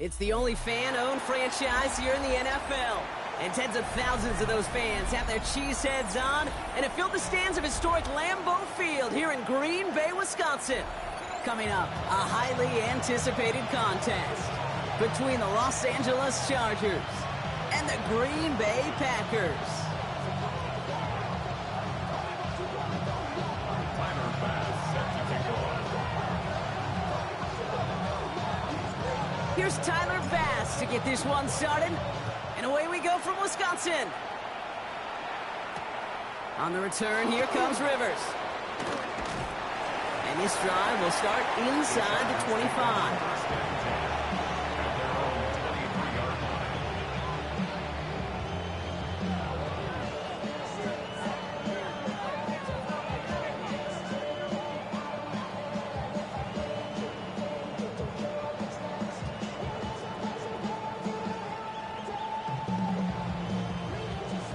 It's the only fan-owned franchise here in the NFL. And tens of thousands of those fans have their cheese heads on and have filled the stands of historic Lambeau Field here in Green Bay, Wisconsin. Coming up, a highly anticipated contest between the Los Angeles Chargers and the Green Bay Packers. Here's Tyler Bass to get this one started. And away we go from Wisconsin. On the return, here comes Rivers. And this drive will start inside the 25.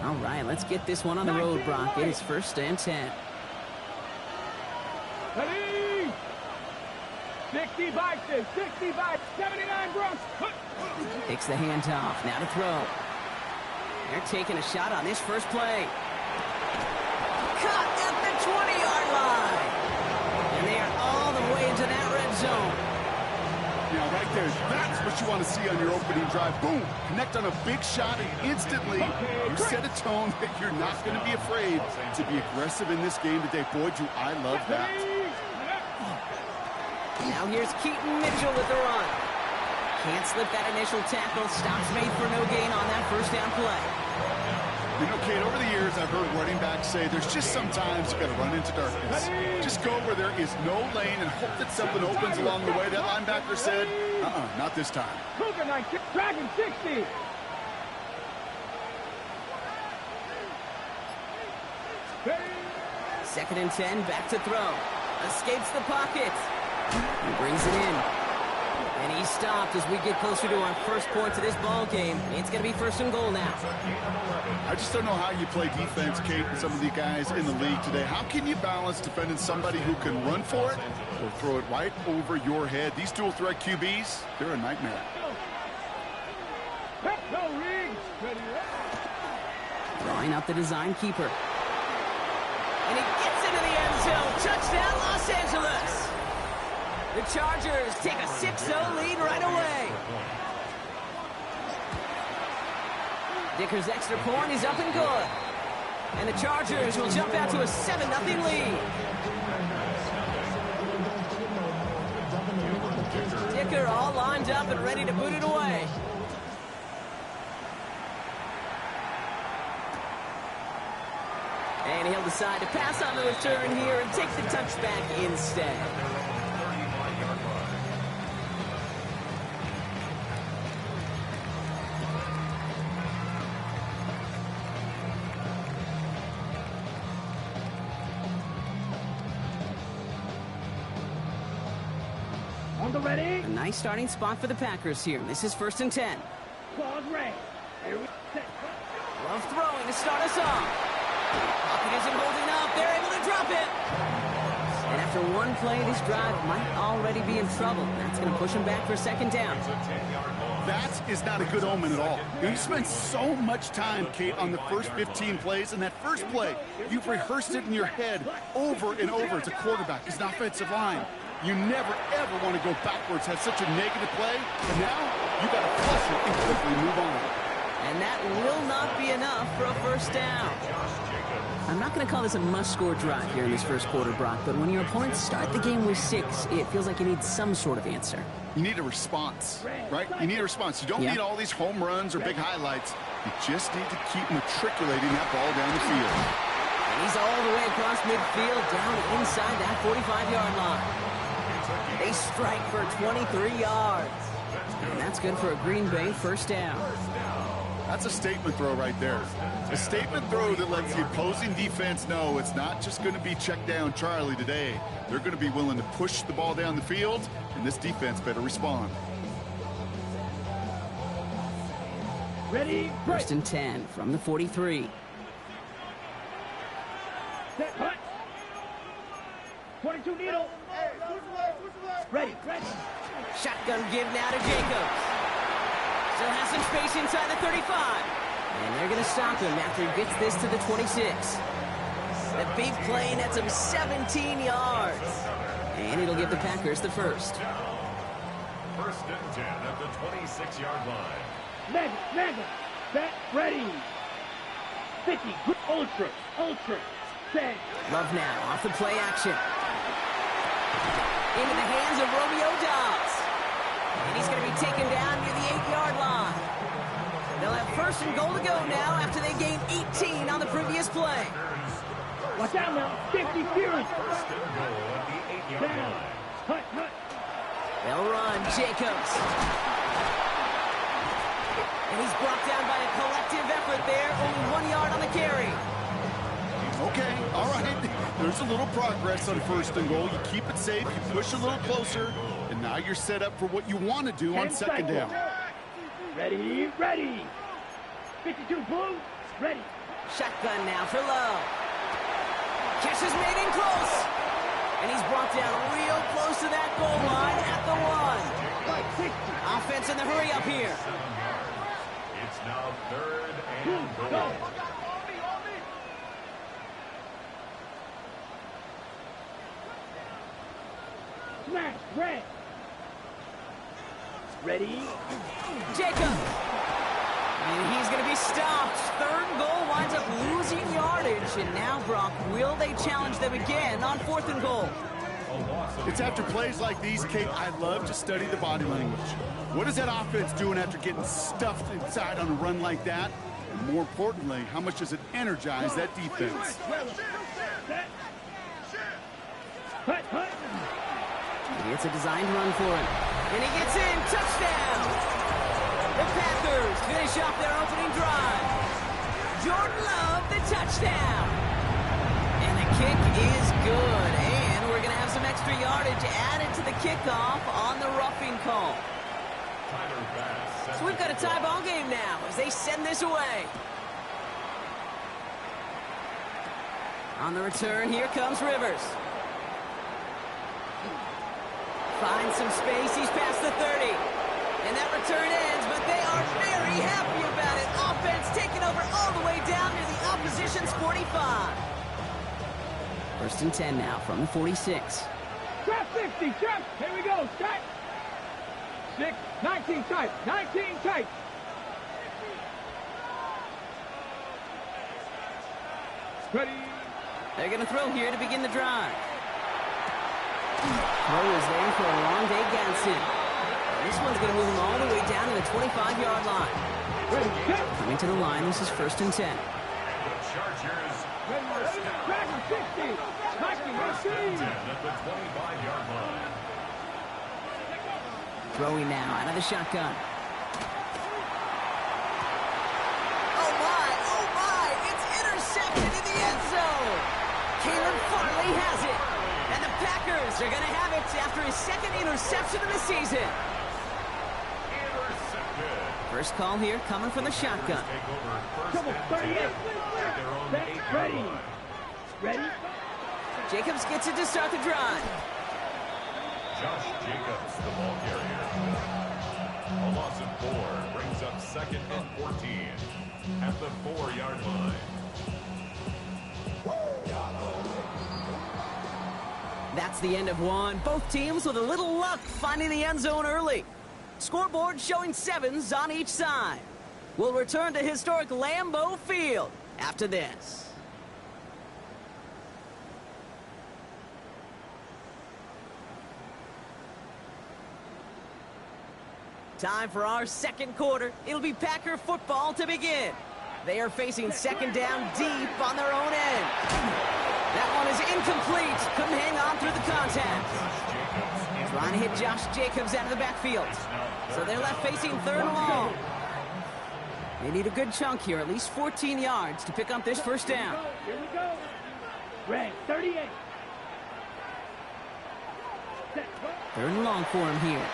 All right, let's get this one on the road, Brock. It is 1st and 10. Ready? 65, 65, 79 Bronx. Takes the handoff. Now to throw. They're taking a shot on this first play. Caught at the 20-yard line. And they are all the way into that red zone. Yeah, right there. That's what you want to see on your opening drive. Boom! Connect on a big shot, and instantly you set a tone that you're not going to be afraid to be aggressive in this game today. Boy, do I love that. Now here's Keaton Mitchell with the run. Can't slip that initial tackle. Stops made for no gain on that first down play. You know, Kate, over the years, I've heard running backs say there's just sometimes you got to run into darkness. Just go where there is no lane and hope that something opens along the way. That linebacker said, not this time. Dragon 60. Second and 10, back to throw. Escapes the pocket. He brings it in. And he's stopped as we get closer to our first points of this ball game. It's going to be 1st and goal now. I just don't know how you play defense, Kate, and some of the guys in the league today. How can you balance defending somebody who can run for it or throw it right over your head? These dual threat QBs, they're a nightmare. Drawing up the design keeper. And he gets into the end zone. Touchdown, Los Angeles. The Chargers take a 6-0 lead right away. Dicker's extra point is up and good. And the Chargers will jump out to a 7-0 lead. Dicker all lined up and ready to boot it away. And he'll decide to pass on the return here and take the touchback instead. On the ready. A nice starting spot for the Packers here. This is 1st and 10. Claws ready. Love throwing to start us off. Pocket isn't holding up. They're able to drop it. And after one play, this drive might already be in trouble. That's going to push him back for 2nd down. That is not a good omen at all. You spend so much time, Kate, on the first 15 plays, and that first play, you've rehearsed it in your head over and over as a quarterback, as an offensive line. You never, ever want to go backwards, have such a negative play, and now you got to flush it and quickly move on. And that will not be enough for a 1st down. I'm not going to call this a must-score drive here in this first quarter, Brock, but when your opponents start the game with 6, it feels like you need some sort of answer. You need a response, right? You need a response. You don't need all these home runs or big highlights. You just need to keep matriculating that ball down the field. And he's all the way across midfield, down inside that 45-yard line. They strike for 23 yards. And that's good for a Green Bay 1st down. That's a statement throw right there. A statement throw that lets the opposing defense know it's not just going to be check down Charlie today. They're going to be willing to push the ball down the field, and this defense better respond. Ready? 1st and 10 from the 43. Set, hut. 22 needle. Ready. Shotgun give now to Jacobs. Still has some space inside the 35. And they're going to stop him after he gets this to the 26. The big play nets him 17 yards. And it'll give the Packers the first. First and 10 at the 26-yard line. Mega, set, ready. 50, ultra, set. Love now, off the play action. Into the hands of Romeo Dobbs. And he's going to be taken down near the 8-yard line. They'll have first and goal to go now after they gained 18 on the previous play. Watch out now, 50 Fury. First and goal at the 8-yard line. Hut. They'll run, Jacobs. And he's brought down by a collective effort there, only 1 yard on the carry. Okay, all right. There's a little progress on first and goal. You keep it safe, you push a little closer, and now you're set up for what you want to do on second down. Ready. 52 Blue, ready. Shotgun now for Lowe. Catch is made in close. And he's brought down real close to that goal line at the 1. Offense in the hurry up here. It's now third and goal. Smash, red. Ready. Jacob. And he's going to be stopped. Third goal winds up losing yardage. And now, Brock, will they challenge them again on fourth and goal? It's after plays like these, Kate, I love to study the body language. What is that offense doing after getting stuffed inside on a run like that? And more importantly, how much does it energize that defense? Hut. It's a designed run for him. And he gets in. Touchdown! The Packers finish off their opening drive. Jordan Love, the touchdown. And the kick is good. And we're going to have some extra yardage added to the kickoff on the roughing call. So we've got a tie ball game now as they send this away. On the return, here comes Rivers. Finds some space, he's past the 30. And that return ends, but they are very happy about it. Offense taking over all the way down near the opposition's 45. First and 10 now from the 46. Trap 50, trap. Here we go, strike. 6, 19 tight, 19 tight. Ready. They're going to throw here to begin the drive. Throw is there for a long day Ganson. This one's going to move him all the way down to the 25-yard line. Ready, set. Coming to the line, this is first and 10. The Chargers. Track 60. 19, 18. At the 25-yard line. Throwing now out of the shotgun. Oh my, it's intercepted in the end zone. Caleb Farley has it. And the Packers are going to have it after his second interception of the season. Intercepted. First call here coming from the shotgun. Take over first Double and 38. 10 at their own Set, 8-yard ready. line. Ready. Jacobs gets it to start the drive. Josh Jacobs, the ball carrier. A loss of 4 brings up second and 14 at the 4-yard line. That's the end of one. Both teams with a little luck finding the end zone early. Scoreboard showing 7s on each side. We'll return to historic Lambeau Field after this. Time for our second quarter. It'll be Packer football to begin. They are facing second down deep on their own end. That one is incomplete. Couldn't hang on through the contact. Trying to hit Josh Jacobs out of the backfield. So they're left facing third and long. They need a good chunk here, at least 14 yards to pick up this first down. Here we go. Red 38. Set, go. Third and long for him here.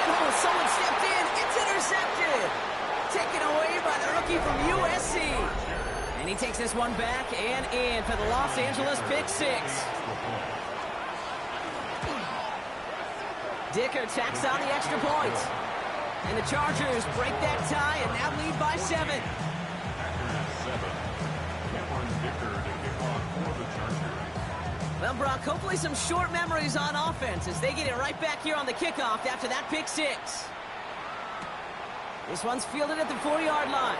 Oh, someone stepped in. It's intercepted. Taken away by the rookie from USC. And he takes this one back and in for the Los Angeles pick six. Dicker tacks on the extra point. And the Chargers break that tie and now lead by 7. Packers 7. Cameron Dicker to kick off for the Chargers. Well, Brock, hopefully some short memories on offense as they get it right back here on the kickoff after that pick 6. This one's fielded at the 4-yard line.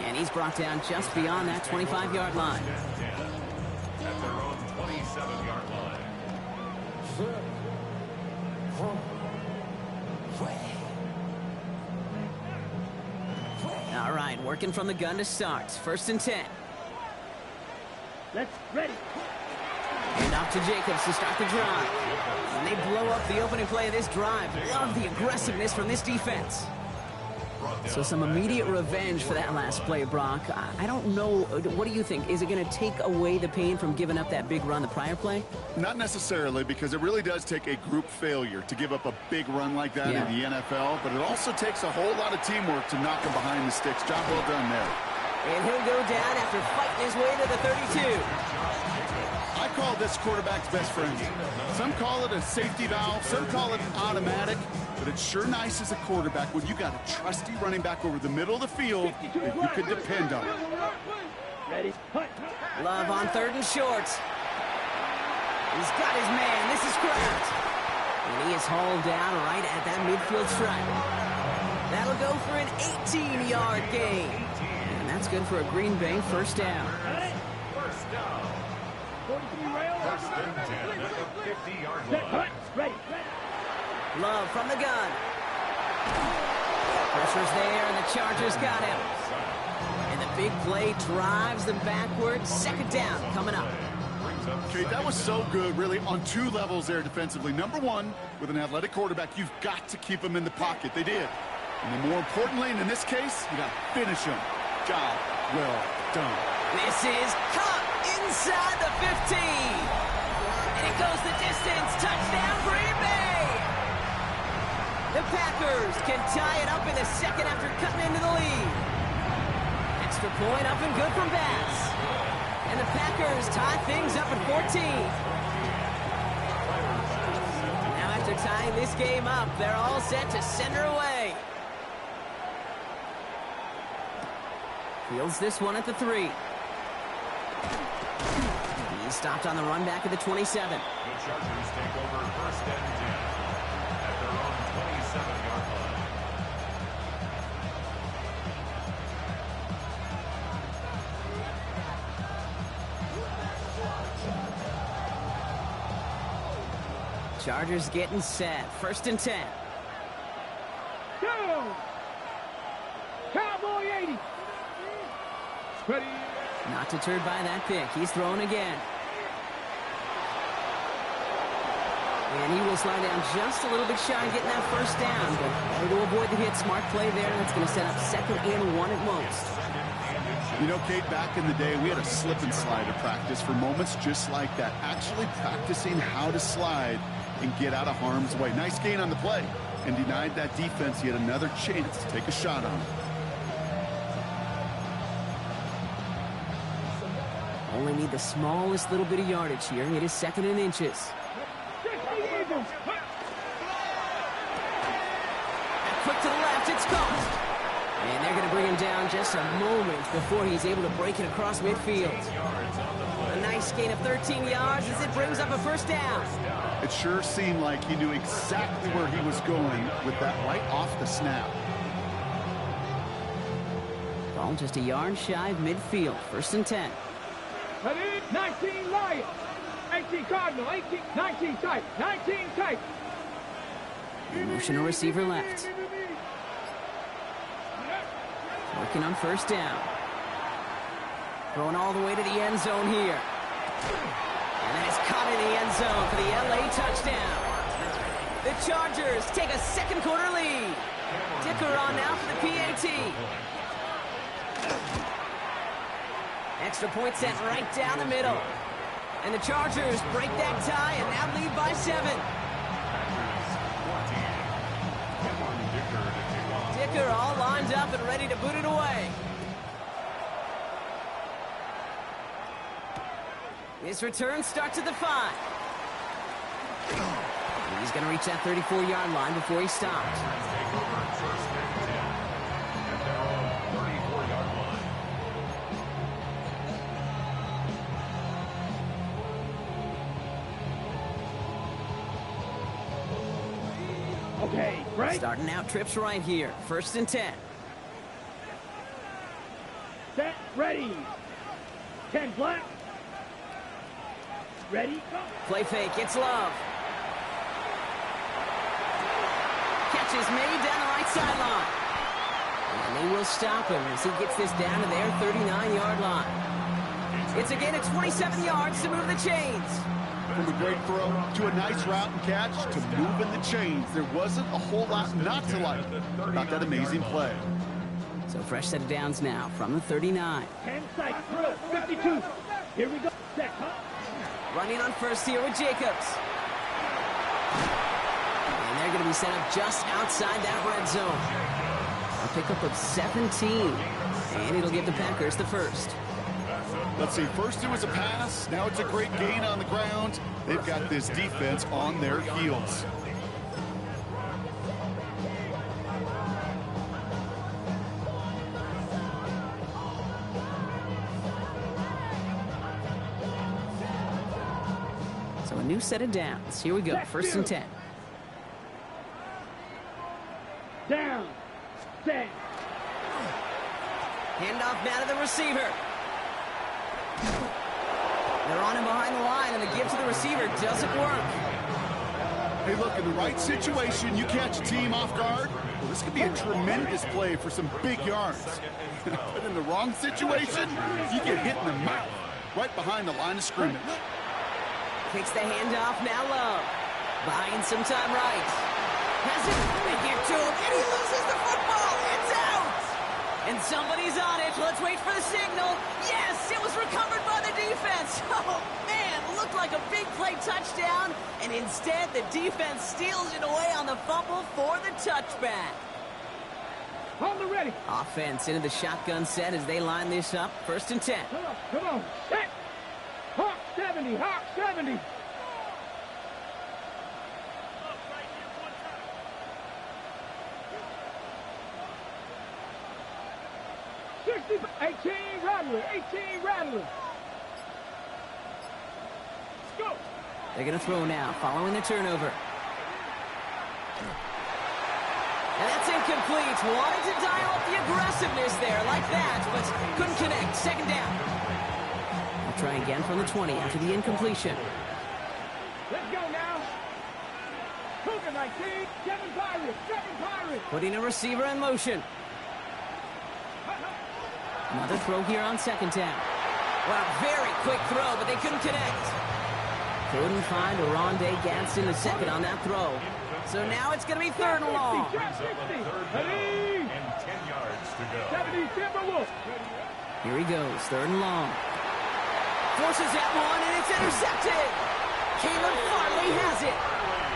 And he's brought down just beyond that 25-yard line. At their own 27-yard line. All right, working from the gun to start. 1st and 10. Let's ready. And off to Jacobs to start the drive. And they blow up the opening play of this drive. Love the aggressiveness from this defense. So some immediate revenge for that last play, Brock. I don't know. What do you think? Is it going to take away the pain from giving up that big run the prior play? Not necessarily, because it really does take a group failure to give up a big run like that in the NFL, but it also takes a whole lot of teamwork to knock him behind the sticks. Job well done there. And he'll go down after fighting his way to the 32. I call this quarterback's best friend. Some call it a safety valve, some call it automatic, but it's sure nice as a quarterback when you got a trusty running back over the middle of the field that you can depend on. Ready. Hunt. Love on 3rd and short. He's got his man. This is Kraft. And he is hauled down right at that midfield stripe. That'll go for an 18-yard gain. And that's good for a Green Bay 1st down. First down. 43 rail. 1st and 10 at the 50-yard line. Hunt. Ready. Love from the gun. Pressure's there, and the Chargers got him. And the big play drives them backwards. 2nd down coming up. Okay, that was so good, really, on 2 levels there defensively. Number 1, with an athletic quarterback, you've got to keep him in the pocket. They did. And then more importantly, and in this case, you got to finish him. Job well done. This is caught inside the 15. And it goes the distance. Touchdown, Green Bay. The Packers can tie it up in the 2nd after cutting into the lead. Extra point up and good from Bass. And the Packers tie things up at 14. Now after tying this game up, they're all set to send her away. Fields this one at the 3. He's stopped on the run back at the 27. The Chargers take over 1st and 10 at their own 27-yard line. Chargers getting set. 1st and 10. Go. Cowboy 80. Ready. Not deterred by that pick. He's throwing again. And he will slide down just a little bit shy of getting that 1st down. But better to avoid the hit. Smart play there. That's going to set up 2nd and 1 at most. You know, Kate, back in the day, we had a slip and slide at practice for moments just like that. Actually practicing how to slide and get out of harm's way. Nice gain on the play. And denied that defense yet another chance to take a shot on him. Only need the smallest little bit of yardage here. It is 2nd and inches. Quick to the left, it's caught. And they're going to bring him down just a moment before he's able to break it across midfield. A nice gain of 13 yards as it brings up a 1st down. It sure seemed like he knew exactly where he was going with that right off the snap. Ball just a yard shy of midfield. 1st and 10. 19 Lion. 18 Cardinal. 18, 19 tight. 19 tight. Motion a receiver left. Working on 1st down. Throwing all the way to the end zone here. And then it's caught in the end zone for the LA touchdown. The Chargers take a 2nd quarter lead. Dicker on now for the PAT. Extra point sent right down the middle. And the Chargers break that tie and now lead by 7. Dicker all lined up and ready to boot it away. His return starts at the 5. He's going to reach that 34-yard line before he stops. Take over first and 10 at their own 34-yard line. Okay, right. Starting out trips right here. First and 10. Set, ready. 10 black. Ready, go. Play fake, it's Love. Catch is made down the right sideline. And they will stop him as he gets this down to their 39-yard line. It's a gain of 27 yards to move the chains. From a great throw to a nice route and catch to moving the chains. There wasn't a whole lot not to like about that amazing play. So fresh set of downs now from the 39. 10 seconds. 52. Here we go. Set, huh? Running on first here with Jacobs. And they're going to be set up just outside that red zone. A pickup of 17. And it'll give the Packers the first. Let's see, first it was a pass, now it's a great gain on the ground. They've got this defense on their heels. So a new set of downs. Here we go, first and 10. Down. Set. Handoff now to the receiver. They're on him behind the line, and the give to the receiver doesn't work. Hey, look, in the right situation, you catch a team off guard. Well, this could be a tremendous play for some big yards. But in the wrong situation, you get hit in the mouth right behind the line of scrimmage. Takes the handoff, now Love. Buying some time right. Has it, they get to him, and he loses the football. It's out! And somebody's on it. Let's wait for the signal. Yes, it was recovered by the defense. Oh, man, looked like a big play touchdown. And instead, the defense steals it away on the fumble for the touchback. Hold it ready. Offense into the shotgun set as they line this up. First and 10. Come on. Set. Hawk 70. Hawk 70. $60, 18 Rattler, 18 Rattler. Let's go. They're going to throw now, following the turnover. And that's incomplete. Wanted to dial up the aggressiveness there like that, but couldn't connect. Second down. They'll try again from the 20 after the incompletion. Let's go now. Cougar 19, 7 Pirates, 7 Pirates. Putting a receiver in motion. Another throw here on second down. Wow, very quick throw, but they couldn't connect. Couldn't find Rondé Gadsden the second on that throw. So now it's going to be third and long. 60, And 10 yards to go. 70 Timberwolves. Here he goes, third and long. Forces that one, and it's intercepted. Caleb Farley has it.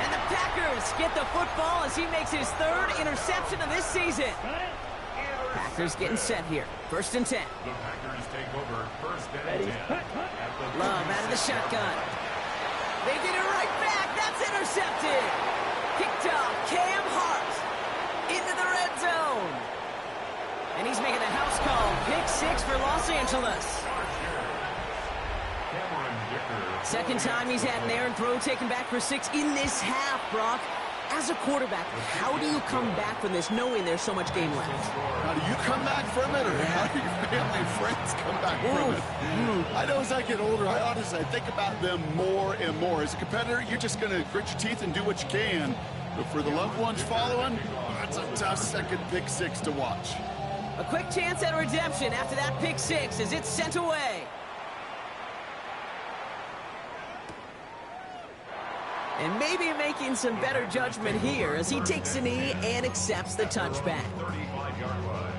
And the Packers get the football as he makes his third interception of this season. Packers getting set here. First and 10. The Packers take over first and 10 at the Love out of the shotgun. They get it right back. That's intercepted. Picked off Cam Hart into the red zone. And he's making the house call. Pick 6 for Los Angeles. Second time he's had an errant throw taken back for 6 in this half, Brock. As a quarterback, how do you come back from this knowing there's so much game left? How do you come back from it, or how do your family and friends come back from it? I know as I get older, I think about them more and more. As a competitor, you're just going to grit your teeth and do what you can. But for the loved ones following, it's a tough second pick 6 to watch. A quick chance at redemption after that pick 6 as it's sent away. And maybe making some better judgment here as he takes a knee and accepts the touchback. 35-yard line.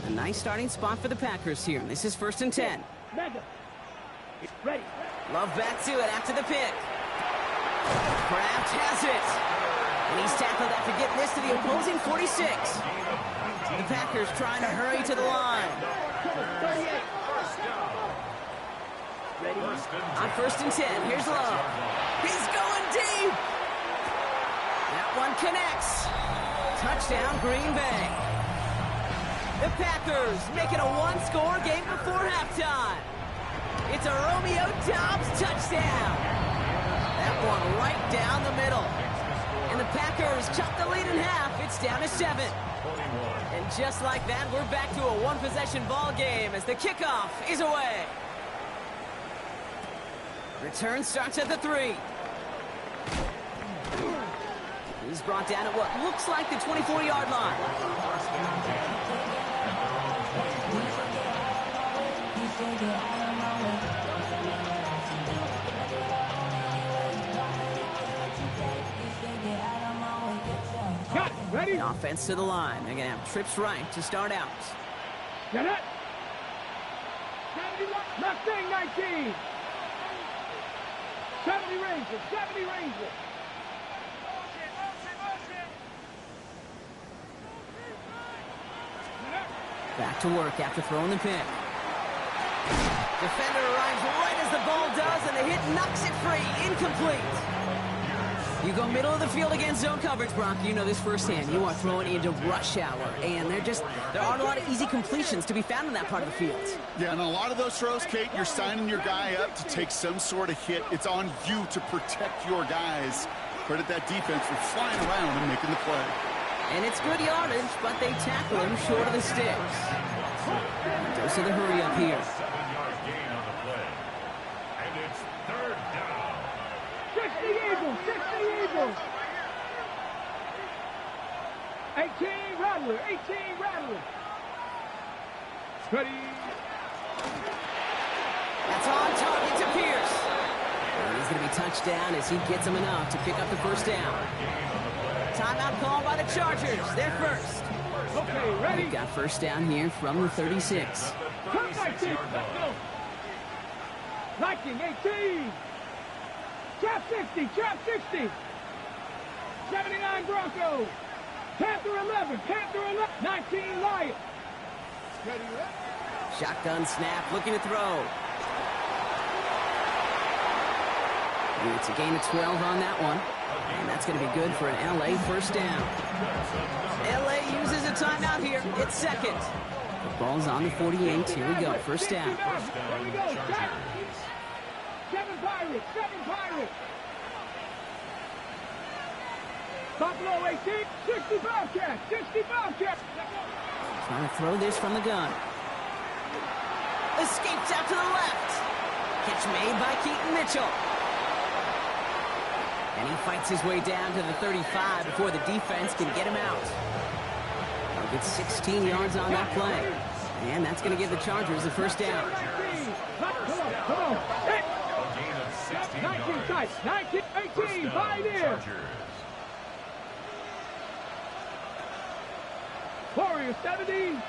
A nice starting spot for the Packers here. This is first and 10. Mega. Ready. Love back to it after the pick. Kraft has it. And he's tackled after getting this to the opposing 46. The Packers trying to hurry to the line. On 1st and 10, here's Love. He's going deep. That one connects. Touchdown, Green Bay. The Packers making a one-score game before halftime. It's a Romeo Doubs touchdown. That one right down the middle. And the Packers cut the lead in half. It's down to 7. And just like that, we're back to a one-possession ball game as the kickoff is away. Return starts at the 3. He's brought down at what looks like the 24-yard line. Got it. Ready? The offense to the line. They're going to have trips right to start out. Get it. 70 left thing, 19. 70 Rangers, 70 Rangers. Back to work after throwing the pick. Defender arrives right as the ball does, and the hit knocks it free. Incomplete. You go middle of the field against zone coverage, Brock. You know this firsthand. You are throwing into rush hour, and there aren't a lot of easy completions to be found in that part of the field. Yeah, and a lot of those throws, Kate, you're signing your guy up to take some sort of hit. It's on you to protect your guys. Credit that defense for flying around and making the play. And it's good yardage, but they tackle him short of the sticks. Dose of the hurry up here. 7-yard gain on the play. And it's 3rd down. 60 Eagles, 60 Eagles. 18 Rattler, 18 Rattler. Ready. That's on target to Pierce. And he's going to be touched down as he gets him enough to pick up the first down. Timeout called by the Chargers. They're first. Okay, ready. We've got first down here from the 36. Come 19, let's go. Viking 18. Trap 60, trap 60. 79 Broncos. Panther 11, Panther 11. 19 Lions. Ready, ready. Shotgun snap, looking to throw. It's a gain of 12 on that one. And that's going to be good for an LA first down. LA uses a timeout here. It's second. The ball's on the 48. Here we go. First down. Here we go. 7 Pirates. 7 Pirates. Buffalo 18. 60 Bobcats. 60 Bobcats. Trying to throw this from the gun. Escapes out to the left. Catch made by Keaton Mitchell. And he fights his way down to the 35 before the defense can get him out. He'll get 16 yards on that play. And that's going to give the Chargers the first down. Come on. 19 tight. 19, 18. 5 in. Warriors 70.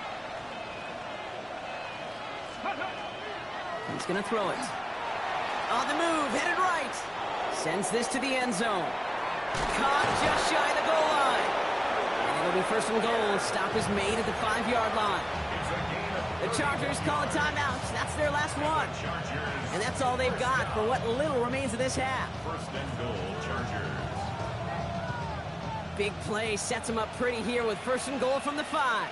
He's going to throw it. On the move, headed right. Sends this to the end zone. Caught just shy of the goal line. And it'll be first and goal. Stop is made at the 5-yard line. The Chargers call a timeout. That's their last one. And that's all they've got for what little remains of this half. First and goal, Chargers. Big play sets them up pretty here with first and goal from the 5.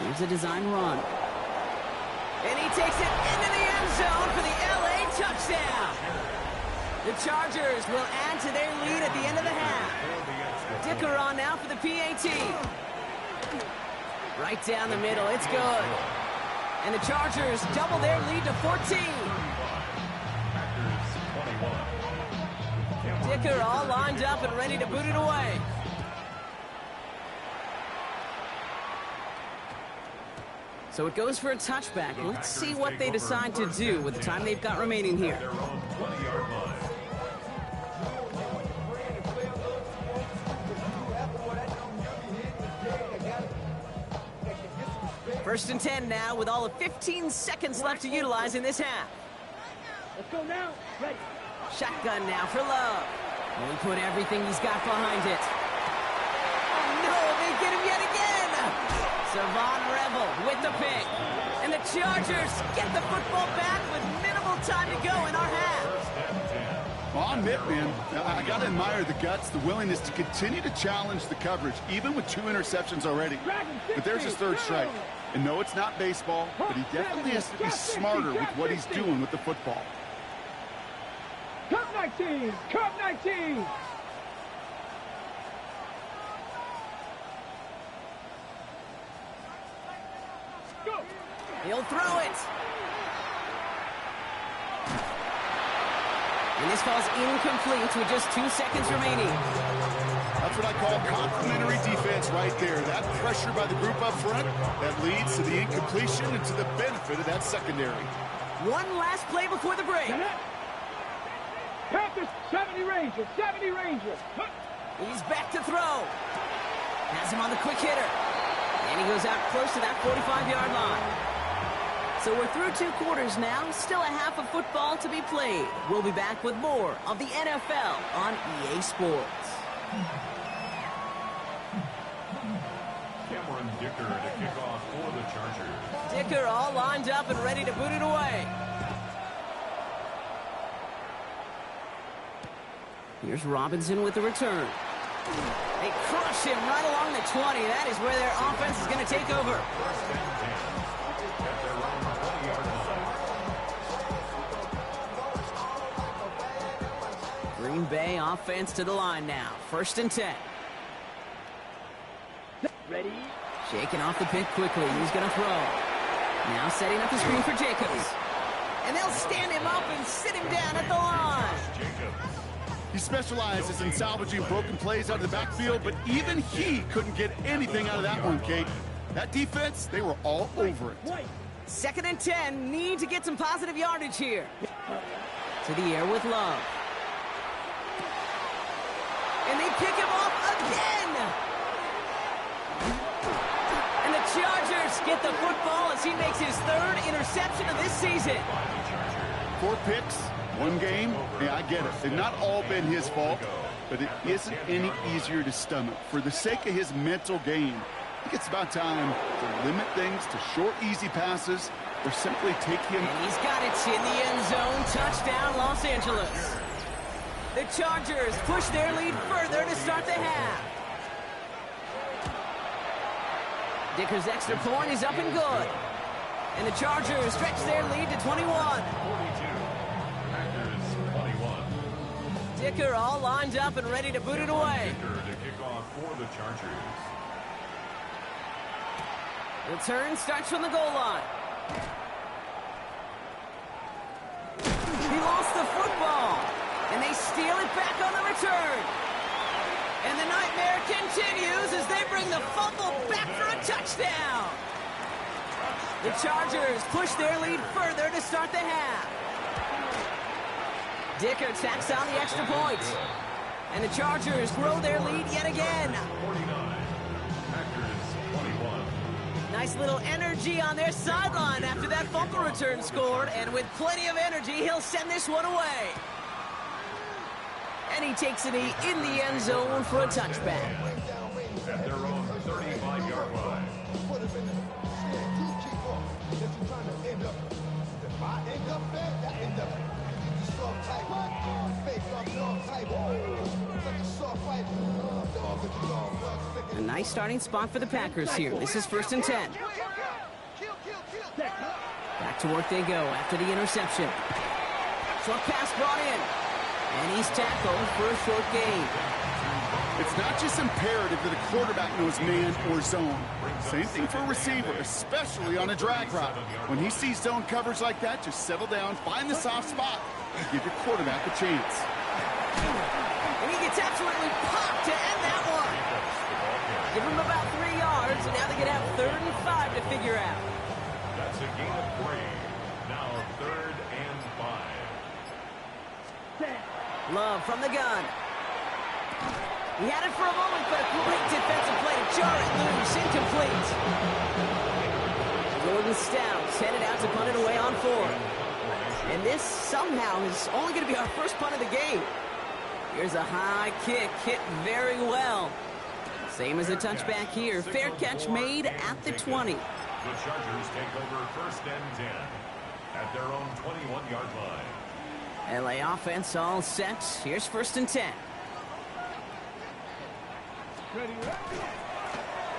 Here's a design run. And he takes it into the end zone for the LA touchdown. The Chargers will add to their lead at the end of the half. Dicker on now for the PAT. Right down the middle. It's good. And the Chargers double their lead to 14. Dicker all lined up and ready to boot it away. So it goes for a touchback. Let's see what they decide to do with the time they've got remaining here. First and 10 now with all of 15 seconds left to utilize in this half. Let's go now. Ready. Shotgun now for Love. He put everything he's got behind it. Oh, no, they get him yet again. Savon Revel with the pick. And the Chargers get the football back with minimal time to go in our half. Well, I'll admit, man, I got to admire the guts, the willingness to continue to challenge the coverage, even with 2 interceptions already. But there's his 3rd strike. And no, it's not baseball, but he definitely has to be smarter with what he's doing with the football. Cup 19! Cup 19! Go! He'll throw it. And this falls incomplete with just 2 seconds remaining. That's what I call complimentary defense right there. That pressure by the group up front, that leads to the incompletion and to the benefit of that secondary. One last play before the break. Panthers, 70 Rangers, 70 Rangers. He's back to throw. Has him on the quick hitter. And he goes out close to that 45-yard line. So we're through 2 quarters now. Still a half of football to be played. We'll be back with more of the NFL on EA Sports. Cameron Dicker to kick off for the Chargers. Dicker all lined up and ready to boot it away. Here's Robinson with the return. They crush him right along the 20. That is where their offense is going to take over. Green Bay offense to the line now. 1st and 10. Ready? Shaking off the pick quickly. He's going to throw. Now setting up the screen for Jacobs. And they'll stand him up and sit him down at the line. He specializes in salvaging broken plays out of the backfield, but even he couldn't get anything out of that one, Kate. That defense, they were all over it. 2nd and 10. Need to get some positive yardage here. To the air with Love. And they pick him off again. And the Chargers get the football as he makes his 3rd interception of this season. 4 picks, 1 game. Yeah, I get it. They've not all been his fault, but it isn't any easier to stomach. For the sake of his mental game, I think it's about time to limit things to short, easy passes or simply take him. And he's got it in the end zone. Touchdown, Los Angeles. The Chargers push their lead further to start the half. Dicker's extra point is up and good. And the Chargers stretch their lead to 21. 42. Packers 21. Dicker all lined up and ready to boot it away. Dicker to kick off for the Chargers. Return starts from the goal line. He lost the football. And they steal it back on the return. And the nightmare continues as they bring the fumble back for a touchdown. The Chargers push their lead further to start the half. Dicker tacks on the extra point. And the Chargers grow their lead yet again. 49. Packers 21. Nice little energy on their sideline after that fumble return scored. And with plenty of energy, he'll send this one away. And he takes it in the end zone for a touchback. At their own 35-yard line. A nice starting spot for the Packers here. This is 1st and 10. Back to work they go after the interception. Short pass brought in. And he's tackled for a short gain. It's not just imperative that a quarterback knows man or zone. Same thing for a receiver, especially on a drag route. When he sees zone coverage like that, just settle down, find the soft spot, and give your quarterback a chance. And he gets absolutely popped to end that one. Give him about 3 yards, and now they can have 3rd and 5 to figure out. That's a gain of 3. Now 3rd and 5. Love from the gun. He had it for a moment, but a great defensive play to jar it loose, incomplete. Jordan Stout's headed out to punt it away on 4. And this somehow is only going to be our first punt of the game. Here's a high kick, hit very well. Same as a touchback here. Fair catch made at the 20. The Chargers take over 1st and 10 at their own 21-yard line. LA offense all set. Here's 1st and 10.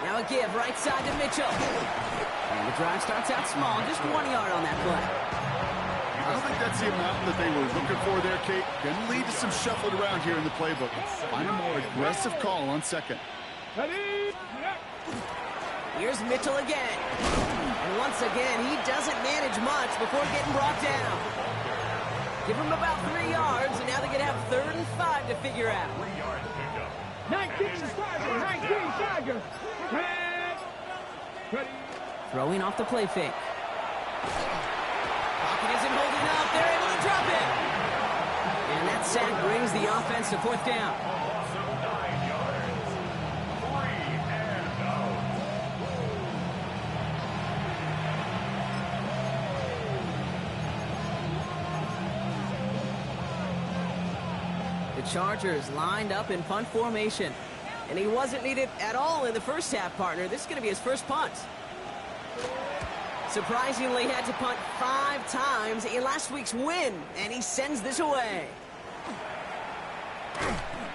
Now a give right side to Mitchell. And the drive starts out small, just 1 yard on that play. I don't think that's the amount that they were looking for there, Kate. Going to lead to some shuffled around here in the playbook. Find a more aggressive call on 2nd. Here's Mitchell again. And once again, he doesn't manage much before getting brought down. Give him about 3 yards, and now they're going to have 3rd and 5 to figure out. 19 Chargers. Throwing off the play fake. Pocket isn't holding up. They're able to drop it. And that sack brings the offense to 4th down. Also 9 yards. 3 and out. The Chargers lined up in punt formation. And he wasn't needed at all in the first half, partner. This is going to be his first punt. Surprisingly, had to punt 5 times in last week's win, and he sends this away.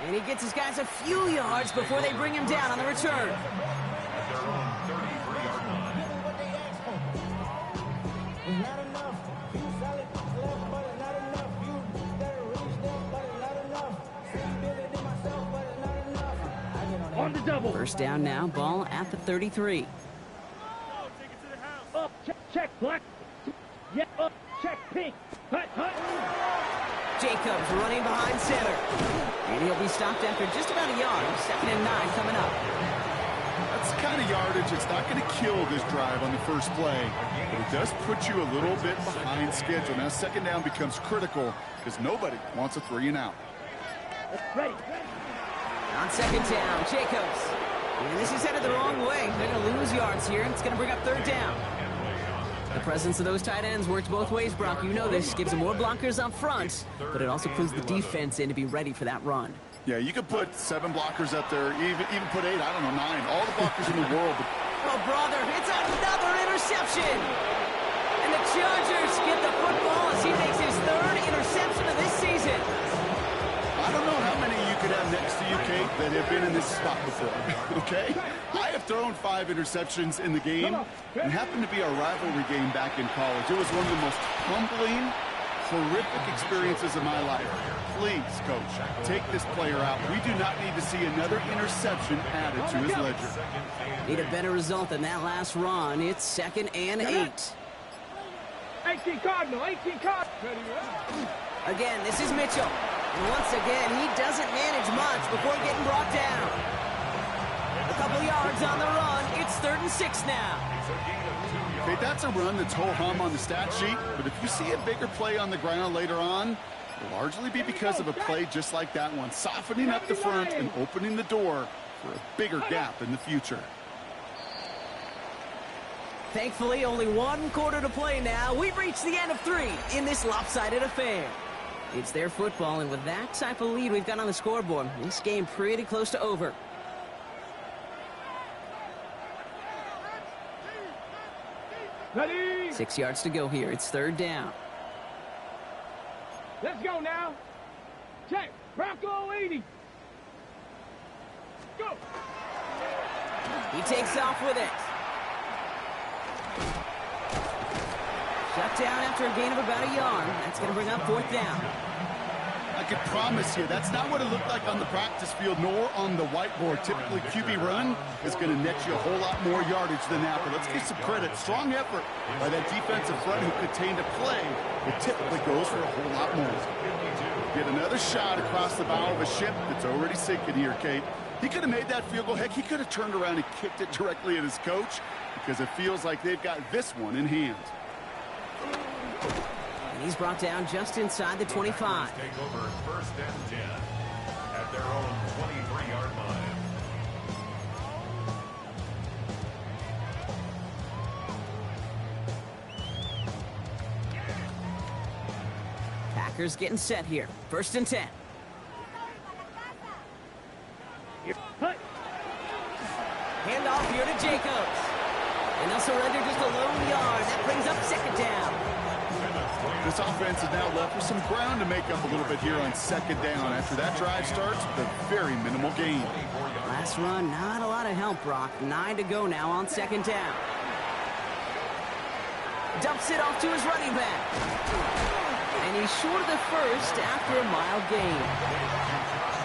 And he gets his guys a few yards before they bring him down on the return. At their own 33-yard line. On the double. First down now, ball at the 33. Up, check, black. Yeah, up, check, pink. Hut. Jacobs running behind center. And he'll be stopped after just about a yard. 2nd and 9 coming up. That's the kind of yardage it's not going to kill this drive on the first play, but it does put you a little bit behind schedule. Now 2nd down becomes critical because nobody wants a 3 and out. Ready. On 2nd down, Jacobs. And this is headed the wrong way. They're going to lose yards here, and it's going to bring up 3rd down. The presence of those tight ends works both ways, Brock. You know this. Gives them more blockers up front, but it also puts the defense in to be ready for that run. Yeah, you could put 7 blockers up there, even put 8, I don't know, 9. All the blockers in the world. But Oh, brother, it's another interception. And the Chargers get the football as he makes his 3rd interception of this season. I don't know how many you could have next to you, Kate, that have been in this spot before, okay? I have thrown 5 interceptions in the game. It happened to be our rivalry game back in college. It was one of the most humbling, horrific experiences of my life. Please, Coach, take this player out. We do not need to see another interception added to his ledger. Need a better result than that last run. It's 2nd and 8. 18 Cardinal. Again, this is Mitchell. And once again, he doesn't manage much before getting brought down. A couple yards on the run. It's 3rd and 6 now. Okay, that's a run that's ho-hum on the stat sheet, but if you see a bigger play on the ground later on, it'll largely be because of a play just like that one, softening up the front and opening the door for a bigger gap in the future. Thankfully, only 1 quarter to play now. We've reached the end of 3 in this lopsided affair. It's their football, and with that type of lead we've got on the scoreboard, this game pretty close to over. Ready. 6 yards to go here. It's 3rd down. Let's go now. Check. Bronco 80. Go. He takes off with it. Shut down after a gain of about a yard. That's going to bring up 4th down. I can promise you that's not what it looked like on the practice field nor on the whiteboard. Typically, QB run is going to net you a whole lot more yardage than that. But let's give some credit. Strong effort by that defensive front who contained a play that typically goes for a whole lot more. Get another shot across the bow of a ship that's already sinking here, Kate. He could have made that field goal. Heck, he could have turned around and kicked it directly at his coach because it feels like they've got this one in hand. And he's brought down just inside the 25. Take over 1st and 10 at their own 23-yard line. Packers getting set here. 1st and 10. Handoff here to Jacobs. And they'll surrender just a lone yard. That brings up 2nd down. This offense is now left with some ground to make up a little bit here on 2nd down. After that drive starts with a very minimal gain. Last run, not a lot of help, Brock. 9 to go now on 2nd down. Dumps it off to his running back. And he's short of the first after a mild gain.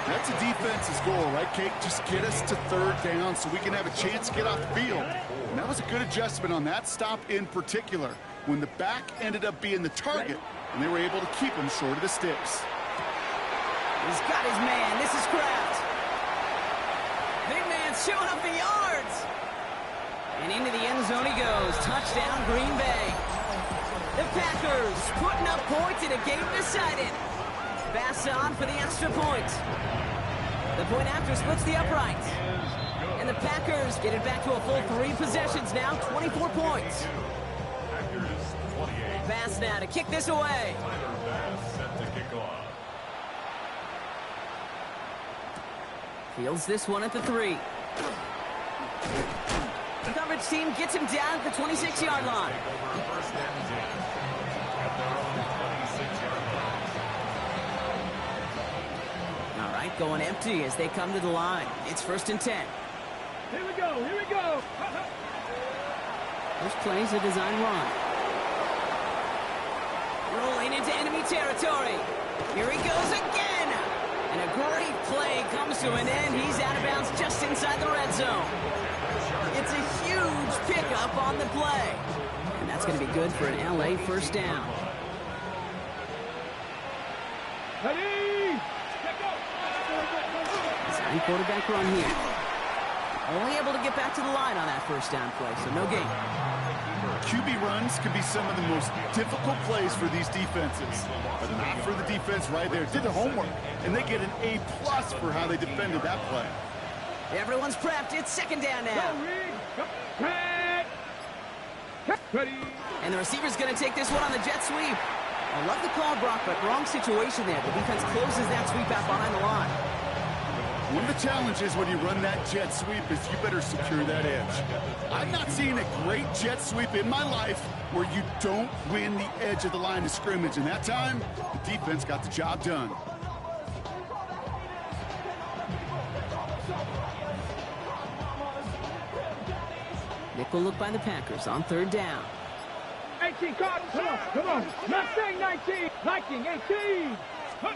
That's a defense's goal, right, Kate? Just get us to 3rd down so we can have a chance to get off the field. And that was a good adjustment on that stop in particular, when the back ended up being the target, and they were able to keep him short of the sticks. He's got his man. This is Kraft. Big man showing up the yards. And into the end zone he goes. Touchdown, Green Bay. The Packers putting up points in a game decided. Bass on for the extra point. The point after splits the upright. And the Packers get it back to a full 3 possessions now, 24 points. Bass now to kick this away. Fields this one at the 3. The coverage team gets him down at the 26-yard line. All right, going empty as they come to the line. It's 1st and 10. Here we go, here we go. This play's a design run. Rolling into enemy territory. Here he goes again. And a great play comes to an end. He's out of bounds just inside the red zone. It's a huge pickup on the play. And that's going to be good for an LA 1st down. Ready? Design quarterback run here. Only able to get back to the line on that 1st down play, so no gain. QB runs can be some of the most difficult plays for these defenses, but not for the defense right there. Did the homework, and they get an A+ for how they defended that play. Everyone's prepped. It's 2nd down now. Ready? And the receiver's going to take this one on the jet sweep. I love the call, Brock, but wrong situation there. The defense closes that sweep out behind the line. One of the challenges when you run that jet sweep is you better secure that edge. I've not seen a great jet sweep in my life where you don't win the edge of the line of scrimmage. And that time, the defense got the job done. Nickel look by the Packers on 3rd down. 18, come on. Mustang 19, Viking 18. 3rd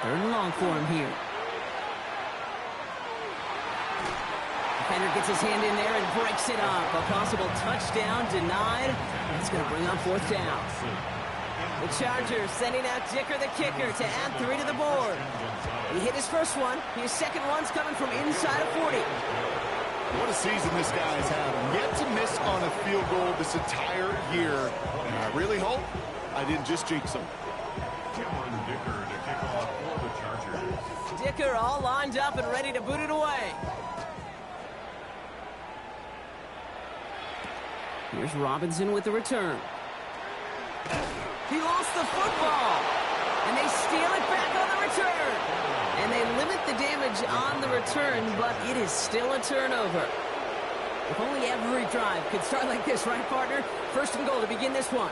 and long for him here. Defender gets his hand in there and breaks it up. A possible touchdown denied. It's going to bring on 4th down. The Chargers sending out Dicker the kicker to add 3 to the board. He hit his first one. His second one's coming from inside of 40. What a season this guy's having. Yet to miss on a field goal this entire year. And I really hope I didn't just jinx him. Dicker all lined up and ready to boot it away. Here's Robinson with the return. He lost the football. And they steal it back on the return. And they limit the damage on the return, but it is still a turnover. If only every drive could start like this, right, partner? 1st and goal to begin this one.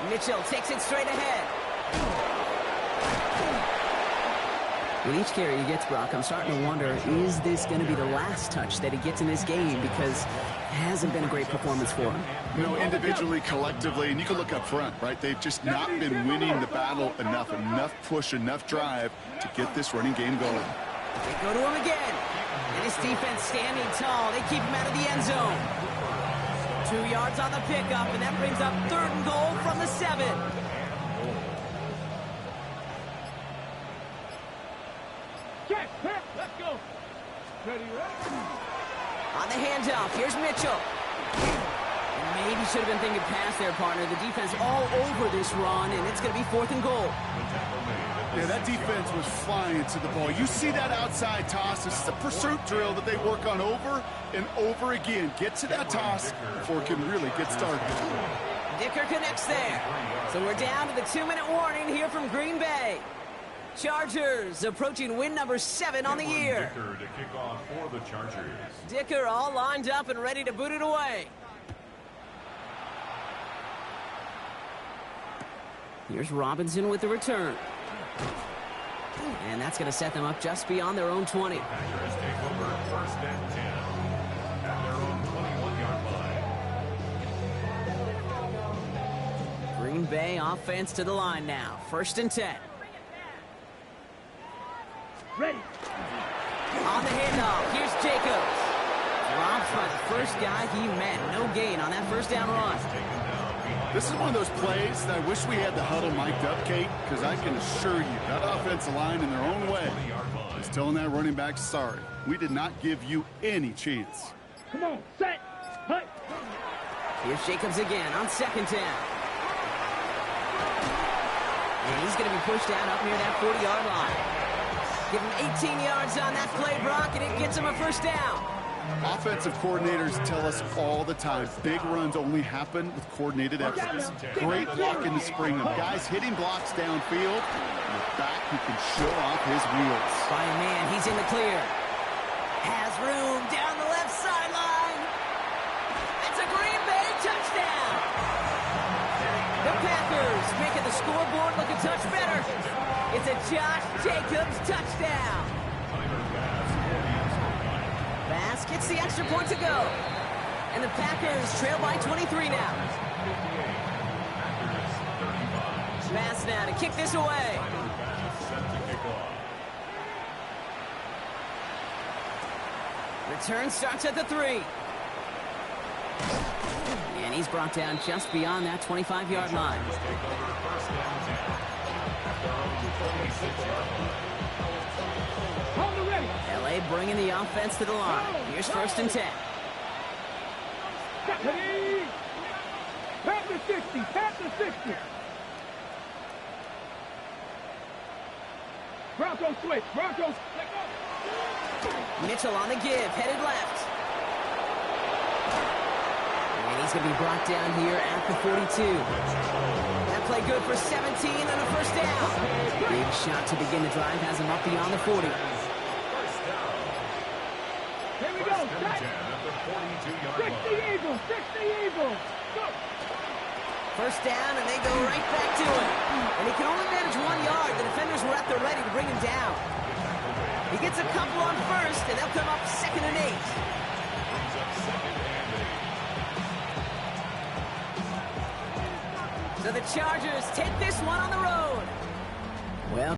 Mitchell takes it straight ahead. With each carry he gets, Brock, I'm starting to wonder, is this going to be the last touch that he gets in this game? Because it hasn't been a great performance for him. You know, individually, collectively, and you can look up front, right? They've just not been winning the battle enough push, enough drive to get this running game going. They go to him again. And his defense standing tall. They keep him out of the end zone. 2 yards on the pickup, and that brings up 3rd and goal from the 7. Let's go. Ready? On the handoff, here's Mitchell. Maybe should have been thinking pass there, partner. The defense all over this run, and it's going to be 4th and goal. Yeah, that defense was flying to the ball. You see that outside toss. This is a pursuit drill that they work on over and over again. Get to that toss before it can really get started. Dicker connects there. So we're down to the 2-minute warning here from Green Bay. Chargers approaching win number 7 on the year. Dicker to kick off for the Chargers. Dicker all lined up and ready to boot it away. Here's Robinson with the return. And that's going to set them up just beyond their own 20. Packers take over first and 10 at their own 21-yard line. Green Bay offense to the line now. First and 10. Ready. On the handoff, here's Jacobs. Robs by the first guy he met. No gain on that first down run. This is one of those plays that I wish we had the huddle mic'd up, Kate, because I can assure you that offensive line in their own way is telling that running back, sorry, we did not give you any chance. Come on, set. Hut. Here's Jacobs again on second down. And he's going to be pushed out up near that 40-yard line. Give him 18 yards on that play, Brock, and it gets him a first down. Offensive coordinators tell us all the time, big runs only happen with coordinated efforts. Great blocking to spring them. Guys hitting blocks downfield, and a back who can show off his wheels. By a man, he's in the clear. Has room down the left sideline. It's a Green Bay touchdown. The Packers making the scoreboard look a touch better. It's a Josh Jacobs touchdown. Bass gets the extra point to go. And the Packers trail by 23 now. Bass now to kick this away. Return starts at the 3. And he's brought down just beyond that 25-yard line. Hold it ready. LA bringing the offense to the line. Here's first and 10. Ready. Pat the 60. Pat the 60. Broncos switch. Broncos. Let go. Mitchell on the give, headed left. And he's going to be brought down here at the 42. That play good for 17 and a first down. Big shot to begin the drive has him up beyond the 40. Here we go. Set. 60 Eagles. 60 Eagles. Go. First down, and they go right back to it. And he can only manage 1 yard. The defenders were at the ready to bring him down. He gets a couple on first, and they'll come up second and 8. So the Chargers take this one on the road.